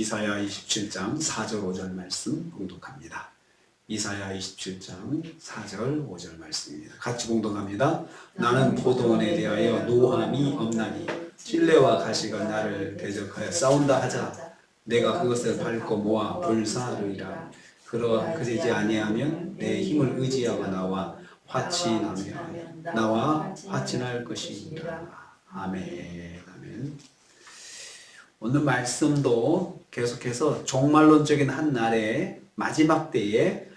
이사야 27장 4절 5절 말씀 봉독합니다. 이사야 27장 4절 5절 말씀입니다. 같이 봉독합니다. 나는 포도원에 대하여 노함이 없나니 찔레와 가시가 나를 대적하여 싸운다 하자. 내가 그것을 밟고 모아 불사르리라. 그러지 아니하면 내 힘을 의지하고 나와 화친할 것이니라. 아멘. 아멘. 오늘 말씀도 계속해서 종말론적인 한 날의 마지막 때에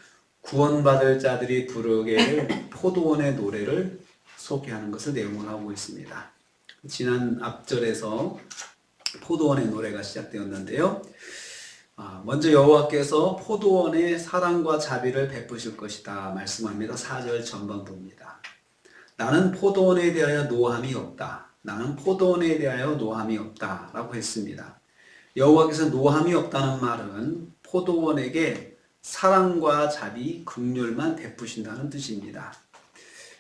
구원받을 자들이 부르게 될 포도원의 노래를 소개하는 것을 내용을 하고 있습니다. 지난 앞절에서 포도원의 노래가 시작되었는데요. 먼저 여호와께서 포도원에 사랑과 자비를 베푸실 것이다 말씀합니다. 4절 전반부입니다. 나는 포도원에 대하여 노함이 없다. 나는 포도원에 대하여 노함이 없다 라고 했습니다. 여호와께서 노함이 없다는 말은 포도원에게 사랑과 자비, 긍휼만 베푸신다는 뜻입니다.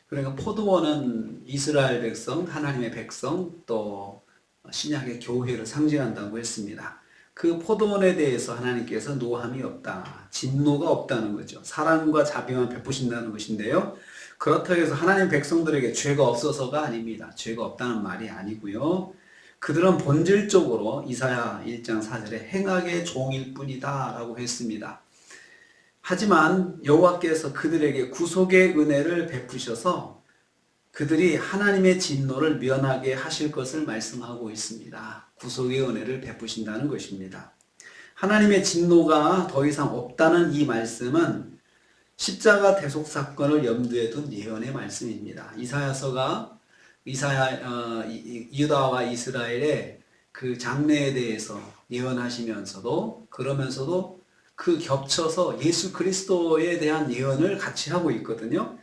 그러니까 포도원은 이스라엘 백성, 하나님의 백성, 또 신약의 교회를 상징한다고 했습니다. 그 포도원에 대해서 하나님께서 노함이 없다, 진노가 없다는 거죠. 사랑과 자비만 베푸신다는 것인데요. 그렇다고 해서 하나님 백성들에게 죄가 없어서가 아닙니다. 죄가 없다는 말이 아니고요. 그들은 본질적으로 이사야 1장 4절에 행악의 종일 뿐이다 라고 했습니다. 하지만 여호와께서 그들에게 구속의 은혜를 베푸셔서 그들이 하나님의 진노를 면하게 하실 것을 말씀하고 있습니다. 구속의 은혜를 베푸신다는 것입니다. 하나님의 진노가 더 이상 없다는 이 말씀은 십자가 대속 사건을 염두에 둔 예언의 말씀입니다. 이사야서가 유다와 이스라엘의 그 장래에 대해서 예언하시면서도 그러면서도 그 겹쳐서 예수 그리스도에 대한 예언을 같이 하고 있거든요.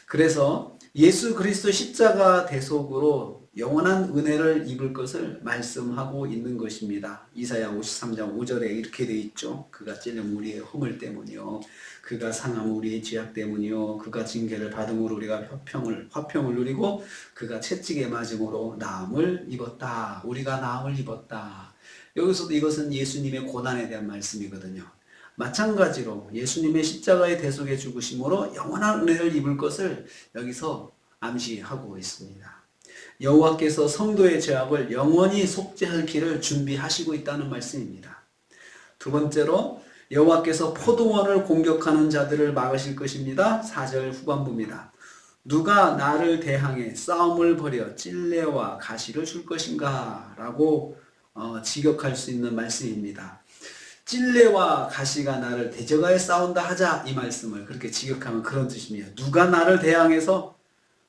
그래서 예수 그리스도 십자가 대속으로 영원한 은혜를 입을 것을 말씀하고 있는 것입니다. 이사야 53장 5절에 이렇게 되어 있죠. 그가 찔린 우리의 허물 때문이요, 그가 상함 우리의 죄악 때문이요, 그가 징계를 받음으로 우리가 화평을 누리고 그가 채찍에 맞음으로 나음을 입었다. 우리가 나음을 입었다. 여기서도 이것은 예수님의 고난에 대한 말씀이거든요. 마찬가지로 예수님의 십자가의 대속의 죽으심으로 영원한 은혜를 입을 것을 여기서 암시하고 있습니다. 여호와께서 성도의 죄악을 영원히 속죄할 길을 준비하시고 있다는 말씀입니다. 두 번째로 여호와께서 포도원을 공격하는 자들을 막으실 것입니다. 4절 후반부입니다. 누가 나를 대항해 싸움을 벌여 찔레와 가시를 줄 것인가 라고 직역할 수 있는 말씀입니다. 찔레와 가시가 나를 대적하여 싸운다 하자, 이 말씀을 그렇게 직역하면 그런 뜻입니다. 누가 나를 대항해서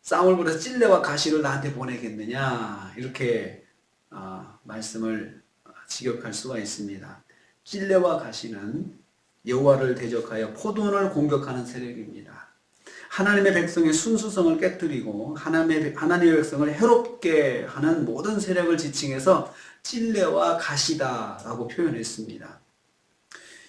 싸움을 벌여서 찔레와 가시를 나한테 보내겠느냐, 이렇게 말씀을 직역할 수가 있습니다. 찔레와 가시는 여호와를 대적하여 포도원을 공격하는 세력입니다. 하나님의 백성의 순수성을 깨뜨리고 하나님의 백성을 해롭게 하는 모든 세력을 지칭해서 찔레와 가시다라고 표현했습니다.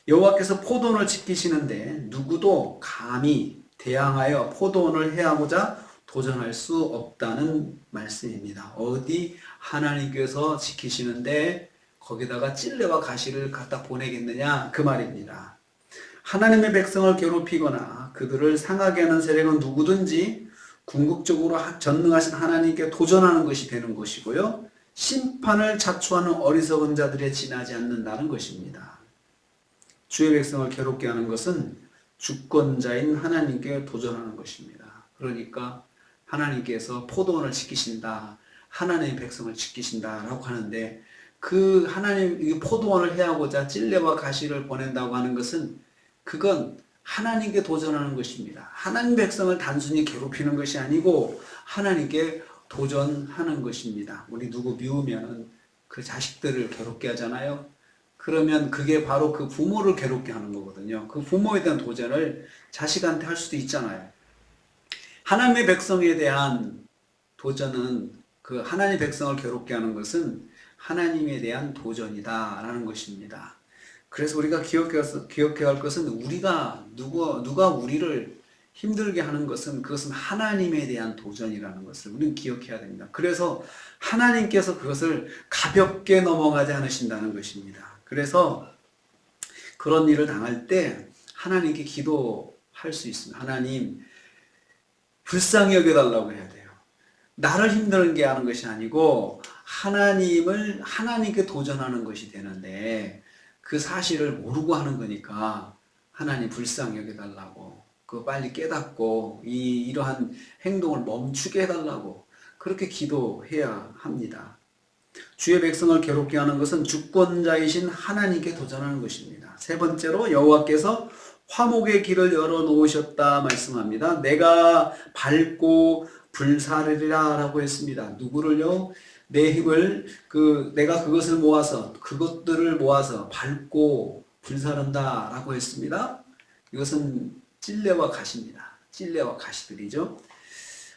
여호와께서 포도원을 지키시는데 누구도 감히 대항하여 포도원을 해하고자 도전할 수 없다는 말씀입니다. 어디 하나님께서 지키시는데 거기다가 찔레와 가시를 갖다 보내겠느냐, 그 말입니다. 하나님의 백성을 괴롭히거나 그들을 상하게 하는 세력은 누구든지 궁극적으로 전능하신 하나님께 도전하는 것이 되는 것이고요, 심판을 자초하는 어리석은 자들에 지나지 않는다는 것입니다. 주의 백성을 괴롭게 하는 것은 주권자인 하나님께 도전하는 것입니다. 그러니까 하나님께서 포도원을 지키신다, 하나님의 백성을 지키신다라고 하는데, 그 하나님 포도원을 해하고자 찔레와 가시를 보낸다고 하는 것은 그건 하나님께 도전하는 것입니다. 하나님 백성을 단순히 괴롭히는 것이 아니고 하나님께 도전하는 것입니다. 우리 누구 미우면 그 자식들을 괴롭게 하잖아요. 그러면 그게 바로 그 부모를 괴롭게 하는 거거든요. 그 부모에 대한 도전을 자식한테 할 수도 있잖아요. 하나님의 백성에 대한 도전은, 그 하나님의 백성을 괴롭게 하는 것은 하나님에 대한 도전이다라는 것입니다. 그래서 우리가 기억해야 할 것은, 우리가 누가 우리를 힘들게 하는 것은 그것은 하나님에 대한 도전이라는 것을 우리는 기억해야 됩니다. 그래서 하나님께서 그것을 가볍게 넘어가지 않으신다는 것입니다. 그래서 그런 일을 당할 때 하나님께 기도할 수 있습니다. 하나님, 불쌍히 여겨달라고 해야 돼요. 나를 힘들게 하는 것이 아니고 하나님을 하나님께 도전하는 것이 되는데 그 사실을 모르고 하는 거니까 하나님 불쌍히 여겨달라고, 그거 빨리 깨닫고 이러한 행동을 멈추게 해달라고 그렇게 기도해야 합니다. 주의 백성을 괴롭게 하는 것은 주권자이신 하나님께 도전하는 것입니다. 세 번째로 여호와께서 화목의 길을 열어놓으셨다 말씀합니다. 내가 밟고 불사르리라 라고 했습니다. 누구를요? 내 힘을 내가 그것들을 모아서 밟고 불사른다 라고 했습니다. 이것은 찔레와 가시입니다. 찔레와 가시들이죠.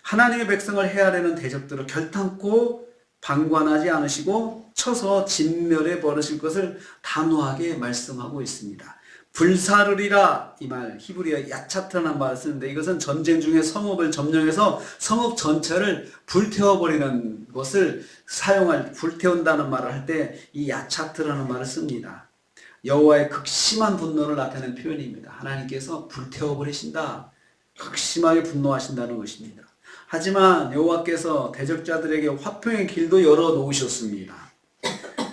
하나님의 백성을 헤아리는 대적들을 결탄코 방관하지 않으시고 쳐서 진멸해 버리실 것을 단호하게 말씀하고 있습니다. 불사르리라, 이 말 히브리어 야차트라는 말을 쓰는데 이것은 전쟁 중에 성읍을 점령해서 성읍 전체를 불태워버리는 것을 불태운다는 말을 할 때 이 야차트라는 말을 씁니다. 여호와의 극심한 분노를 나타내는 표현입니다. 하나님께서 불태워버리신다, 극심하게 분노하신다는 것입니다. 하지만 여호와께서 대적자들에게 화평의 길도 열어놓으셨습니다.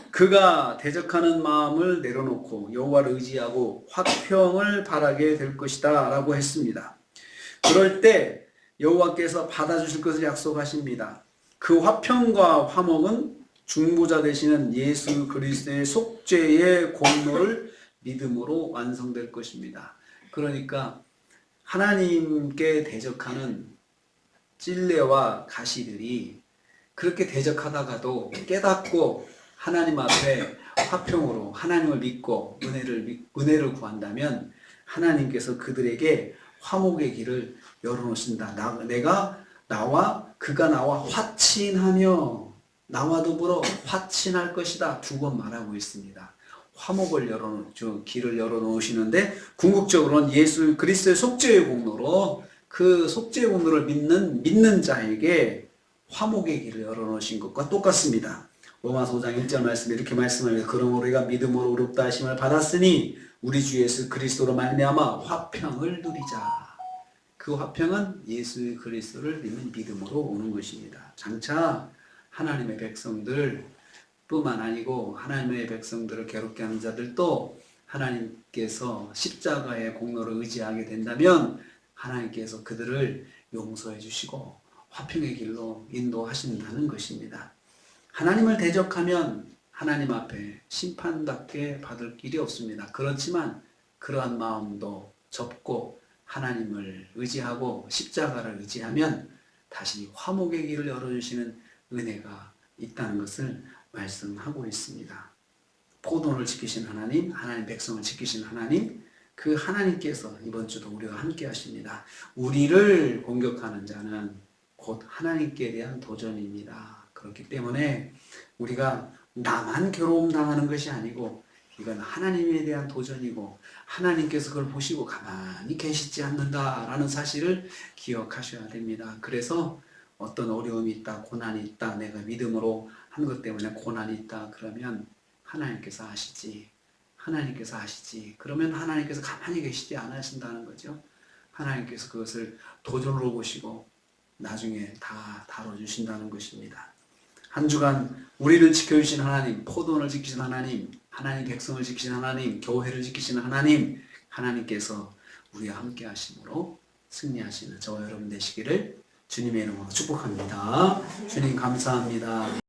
그가 대적하는 마음을 내려놓고 여호와를 의지하고 화평을 바라게 될 것이다 라고 했습니다. 그럴 때 여호와께서 받아주실 것을 약속하십니다. 그 화평과 화목은 중보자 되시는 예수 그리스도의 속죄의 공로를 믿음으로 완성될 것입니다. 그러니까 하나님께 대적하는 찔레와 가시들이 그렇게 대적하다가도 깨닫고 하나님 앞에 화평으로 하나님을 믿고 은혜를 구한다면 하나님께서 그들에게 화목의 길을 열어놓으신다. 그가 나와 화친하며 나와 더불어 화친할 것이다. 2번 말하고 있습니다. 화목을 길을 열어놓으시는데 궁극적으로는 예수 그리스도의 속죄의 공로로 그 속죄의 공로를 믿는 자에게 화목의 길을 열어놓으신 것과 똑같습니다. 로마서 5장 1절 말씀에 이렇게 말씀합니다. 그러므로 우리가 믿음으로 의롭다 하심을 받았으니 우리 주 예수 그리스도로 말미암아 화평을 누리자. 그 화평은 예수 그리스도를 믿는 믿음으로 오는 것입니다. 장차 하나님의 백성들 뿐만 아니고 하나님의 백성들을 괴롭게 하는 자들도 하나님께서 십자가의 공로를 의지하게 된다면 하나님께서 그들을 용서해 주시고 화평의 길로 인도하신다는 것입니다. 하나님을 대적하면 하나님 앞에 심판답게 받을 길이 없습니다. 그렇지만 그러한 마음도 접고 하나님을 의지하고 십자가를 의지하면 다시 화목의 길을 열어주시는 은혜가 있다는 것을 말씀하고 있습니다. 포도를 지키신 하나님, 하나님 백성을 지키신 하나님, 그 하나님께서 이번 주도 우리와 함께 하십니다. 우리를 공격하는 자는 곧 하나님께 대한 도전입니다. 그렇기 때문에 우리가 나만 괴로움 당하는 것이 아니고 이건 하나님에 대한 도전이고 하나님께서 그걸 보시고 가만히 계시지 않는다라는 사실을 기억하셔야 됩니다. 그래서 어떤 어려움이 있다, 고난이 있다, 내가 믿음으로 한 것 때문에 고난이 있다 그러면 하나님께서 아시지. 그러면 하나님께서 가만히 계시지 않으신다는 거죠. 하나님께서 그것을 도전으로 보시고 나중에 다 다뤄주신다는 것입니다. 한 주간 우리를 지켜주신 하나님, 포도원을 지키신 하나님, 하나님 백성을 지키신 하나님, 교회를 지키신 하나님, 하나님께서 우리와 함께 하심으로 승리하시는 저와 여러분 되시기를 주님의 이름으로 축복합니다. 주님 감사합니다.